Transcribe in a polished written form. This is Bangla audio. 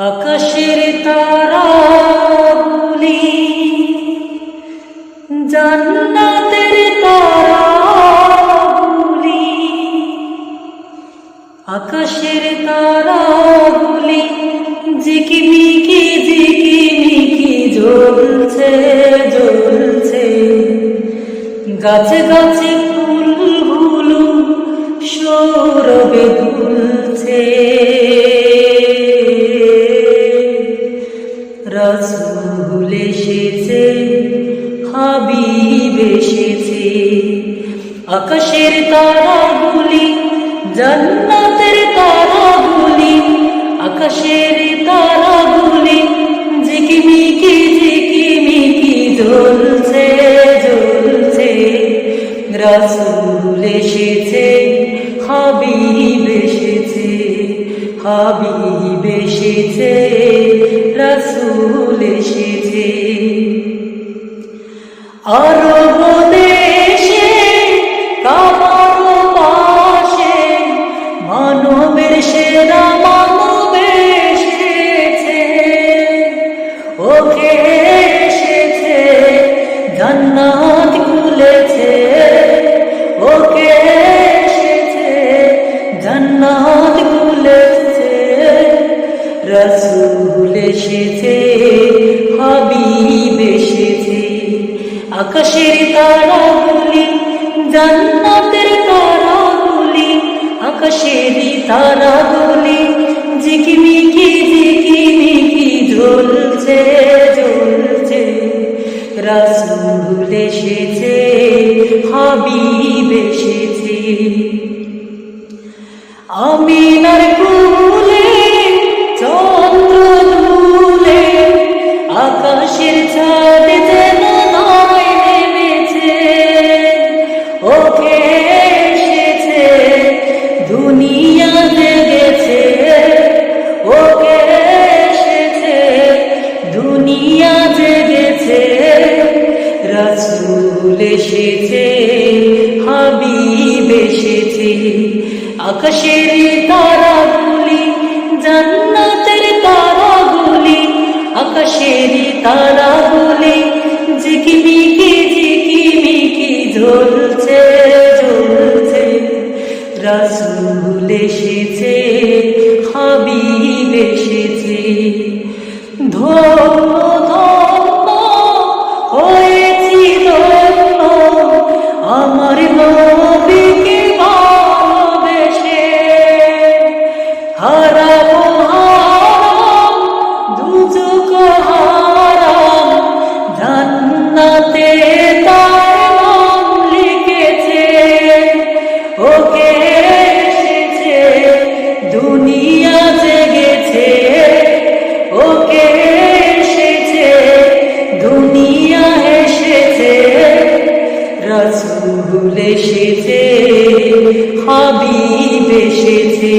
আকাশের তারাগুলি জান্নাতের তারাগুলি, আকাশের তারাগুলি ঝিকিমিকি ঝিকিমিকি জ্বলছে জ্বলছে। গাছে গাছে ফুলগুলো সৌরভে দুলছে। রাসূল এসেছে, হাবিব এসেছে। আকাশের তারাগুলি জান্নাতের তারাগুলি, আকাশের তারাগুলি ঝিকিমিকি ঝিকিমিকি জ্বলছে জ্বলছে। রাসূল এসেছে, হাবিব এসেছে, হাবিব এসেছে, রাসূল এসেছে। আরব দেশে কাবার পাশে মানবের সেরা মানব এসেছে। ওকে এসেছে, জান্নাত খুলেছে। ওকে এসেছে, জান্নাত খুলেছে। রাসূল এসেছে, হাবিব এসেছে। আকাশের তারাগুলি জান্নাতের তারাগুলি, আকাশের তারাগুলি ঝিকিমিকি ঝিকিমিকি জ্বলছে জ্বলছে। রাসূল এসেছে, হাবিব এসেছে। আমিনার কোলে চন্দ্র দুলে, আকাশের চাঁদ যেন নয় নেমেছে। ওকে এসেছে, দুনিয়া জেগেছে। ওকে এসেছে, দুনিয়া জেগেছে। রাসূল এসেছে, হাবিব এসেছে। আকাশের তারাগুলি জান্নাতের তারাগুলি, আকাশের তারাগুলি ঝিকিমিকি ঝিকিমিকি জ্বলছে জ্বলছে। রাসূল এসেছে, হাবিব এসেছে। ধন্য ধন্য হয়েছি ধন্য, আমার নবীকে ভালোবেসে। হারাবো হারাম, দুজক হারাম, জান্নাতে তার নাম লিখেছে। ওকে এসেছে, দুনিয়া জেগেছে। ওকে এসেছে, দুনিয়া এসেছে। রাসূল এসেছে, হাবিব এসেছে।